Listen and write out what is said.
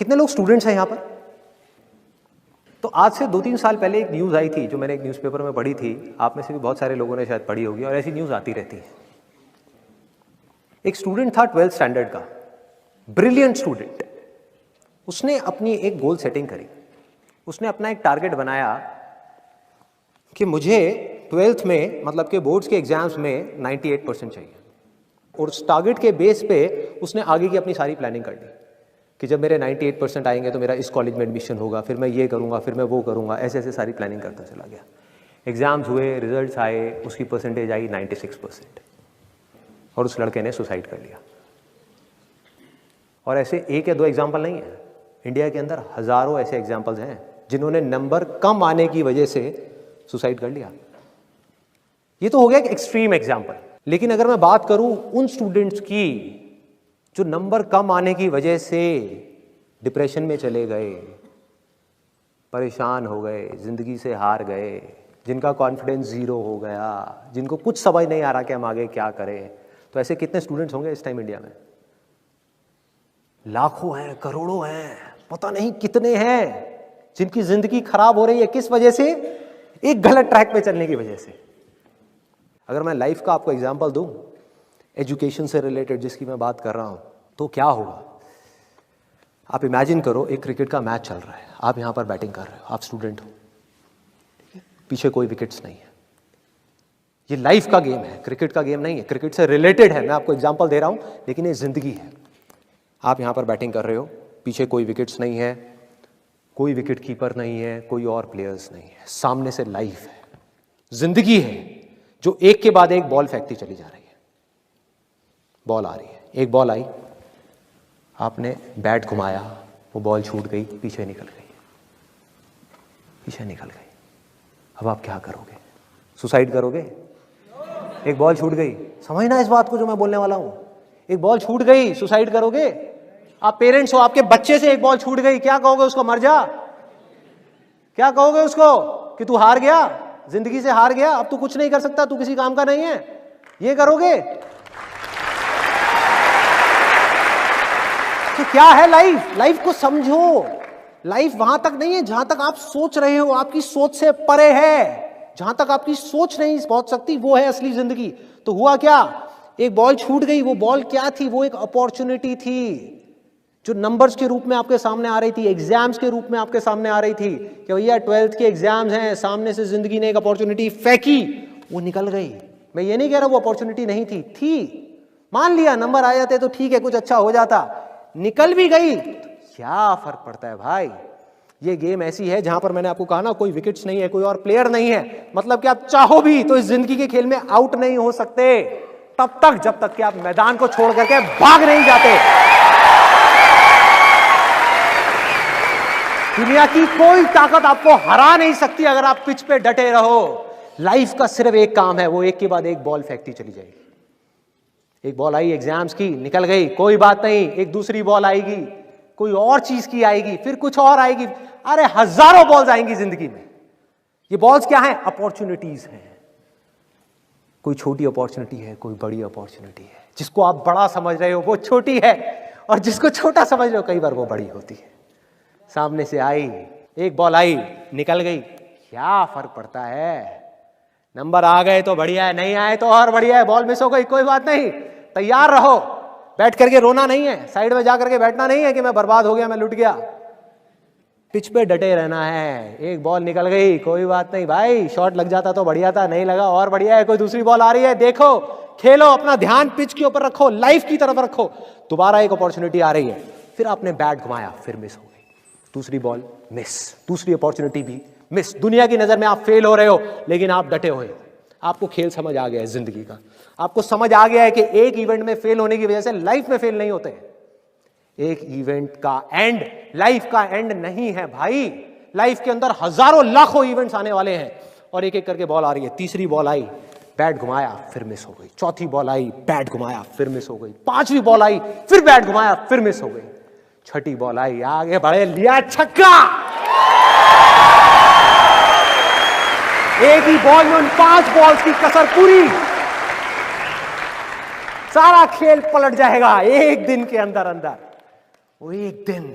कितने लोग स्टूडेंट्स हैं यहाँ पर? तो आज से 2-3 साल पहले एक न्यूज़ आई थी जो मैंने एक न्यूज़पेपर में पढ़ी थी, आप में से भी बहुत सारे लोगों ने शायद पढ़ी होगी और ऐसी न्यूज़ आती रहती है। एक स्टूडेंट था 12th स्टैंडर्ड का, ब्रिलियंट स्टूडेंट। उसने अपनी एक गोल सेटिंग करी, उसने अपना एक टारगेट बनाया कि मुझे 12th में मतलब कि बोर्ड्स के एग्जाम्स में 98% चाहिए, और उस टारगेट के बेस पे उसने आगे की अपनी सारी प्लानिंग कर ली कि जब मेरे 98% आएंगे तो मेरा इस कॉलेज में एडमिशन होगा, फिर मैं ये करूँगा, फिर मैं वो करूँगा, ऐसे ऐसे सारी प्लानिंग करता चला गया। एग्ज़ाम्स हुए, रिजल्ट्स आए, उसकी परसेंटेज आई 96% और उस लड़के ने सुसाइड कर लिया। और ऐसे एक या दो एग्जाम्पल नहीं है, इंडिया के अंदर हज़ारों ऐसे एग्जाम्पल्स हैं जिन्होंने नंबर कम आने की वजह से सुसाइड कर लिया। ये तो हो गया एक एक्सट्रीम एग्जाम्पल, लेकिन अगर मैं बात करूं उन स्टूडेंट्स की जो नंबर कम आने की वजह से डिप्रेशन में चले गए, परेशान हो गए, जिंदगी से हार गए, जिनका कॉन्फिडेंस ज़ीरो हो गया, जिनको कुछ समझ नहीं आ रहा कि हम आगे क्या करें, तो ऐसे कितने स्टूडेंट्स होंगे इस टाइम इंडिया में? लाखों हैं, करोड़ों हैं, पता नहीं कितने हैं जिनकी जिंदगी खराब हो रही है। किस वजह से? एक गलत ट्रैक पे चलने की वजह से। अगर मैं लाइफ का आपको एग्जांपल दूं, एजुकेशन से रिलेटेड जिसकी मैं बात कर रहा हूं, तो क्या होगा? आप इमेजिन करो एक क्रिकेट का मैच चल रहा है, आप यहां पर बैटिंग कर रहे हो, आप स्टूडेंट हो, पीछे कोई विकेट्स नहीं है। ये लाइफ का गेम है, क्रिकेट का गेम नहीं है, क्रिकेट से रिलेटेड है, मैं आपको एग्जांपल दे रहा हूं, लेकिन ये जिंदगी है। आप यहां पर बैटिंग कर रहे हो, पीछे कोई विकेट्स नहीं है, कोई विकेट कीपर नहीं है, कोई और प्लेयर्स नहीं है, सामने से लाइफ है, जिंदगी है जो एक के बाद एक बॉल फेंकती चली जा रही है। बॉल आ रही है, एक बॉल आई, आपने बैट घुमाया, वो बॉल छूट गई, पीछे निकल गई, पीछे निकल गई। अब आप क्या करोगे? सुसाइड करोगे? एक बॉल छूट गई, समझना इस बात को जो मैं बोलने वाला हूं। एक बॉल छूट गई, सुसाइड करोगे? आप पेरेंट्स हो, आपके बच्चे से एक बॉल छूट गई, क्या कहोगे उसको? मर जा? क्या कहोगे उसको कि तू हार गया, जिंदगी से हार गया, अब तू कुछ नहीं कर सकता, तू किसी काम का नहीं है? ये करोगे? तो क्या है लाइफ? लाइफ को समझो। लाइफ वहां तक नहीं है जहां तक आप सोच रहे हो, आपकी सोच से परे है। जहां तक आपकी सोच नहीं पहुंच सकती वो है असली जिंदगी। तो हुआ क्या? एक बॉल छूट गई। वो बॉल क्या थी? वो एक अपॉर्चुनिटी थी जो नंबर्स के रूप में आपके सामने आ रही थी, एग्जाम्स के रूप में आपके सामने आ रही थी कि भैया 12th के एग्जाम्स हैं, सामने से जिंदगी ने एक अपॉर्चुनिटी फेंकी, वो निकल गई। मैं ये नहीं कह रहा वो अपॉर्चुनिटी नहीं थी, मान लिया नंबर आ जाते तो ठीक है, कुछ अच्छा हो जाता, निकल भी गई, क्या फर्क पड़ता है भाई? ये गेम ऐसी है जहां पर मैंने आपको कहा ना, कोई विकेट्स नहीं है, कोई और प्लेयर नहीं है, मतलब कि आप चाहो भी तो इस जिंदगी के खेल में आउट नहीं हो सकते तब तक जब तक कि आप मैदान को छोड़ करके भाग नहीं जाते। दुनिया की कोई ताकत आपको हरा नहीं सकती अगर आप पिच पे डटे रहो। लाइफ का सिर्फ एक काम है, वो एक के बाद एक बॉल फेंकती चली जाएगी। एक बॉल आई एग्जाम्स की, निकल गई, कोई बात नहीं, एक दूसरी बॉल आएगी, कोई और चीज की आएगी, फिर कुछ और आएगी। अरे हजारों बॉल्स आएंगी जिंदगी में। ये बॉल्स क्या हैं? अपॉर्चुनिटीज हैं। कोई छोटी अपॉर्चुनिटी है, कोई बड़ी अपॉर्चुनिटी है। जिसको आप बड़ा समझ रहे हो वो छोटी है, और जिसको छोटा समझ रहे हो कई बार वो बड़ी होती है। सामने से आई, एक बॉल आई, निकल गई, क्या फर्क पड़ता है? नंबर आ गए तो बढ़िया है, नहीं आए तो और बढ़िया है, बॉल मिस हो गई, कोई बात नहीं, तैयार रहो। बैठ करके रोना नहीं है, साइड में जाकर के बैठना नहीं है कि मैं बर्बाद हो गया, मैं लुट गया। पिच पे डटे रहना है। एक बॉल निकल गई, कोई बात नहीं भाई, शॉट लग जाता तो बढ़िया था, नहीं लगा और बढ़िया है, कोई दूसरी बॉल आ रही है, देखो, खेलो, अपना ध्यान पिच के ऊपर रखो, लाइफ की तरफ रखो। दोबारा एक अपॉर्चुनिटी आ रही है, फिर आपने बैट घुमाया, फिर मिस हो गई, दूसरी बॉल मिस, दूसरी अपॉर्चुनिटी भी मिस। दुनिया की नजर में आप फेल हो रहे हो, लेकिन आप डटे हुए हो। आपको खेल समझ आ गया है जिंदगी का, आपको समझ आ गया है कि एक इवेंट में फेल होने की वजह से लाइफ में फेल नहीं होते। एक इवेंट का एंड लाइफ का एंड नहीं है भाई। लाइफ के अंदर हजारों लाखों इवेंट्स आने वाले हैं, और एक एक करके बॉल आ रही है। तीसरी बॉल आई, बैट घुमाया, फिर मिस हो गई। चौथी बॉल आई, बैट घुमाया, फिर मिस हो गई। पांचवी बॉल आई, फिर बैट घुमाया, फिर मिस हो गई। छठी बॉल आई, आगे बढ़े, लिया छक्का। एक ही बॉल में उन 5 बॉल्स की कसर पूरी, सारा खेल पलट जाएगा एक दिन के अंदर अंदर। वो एक दिन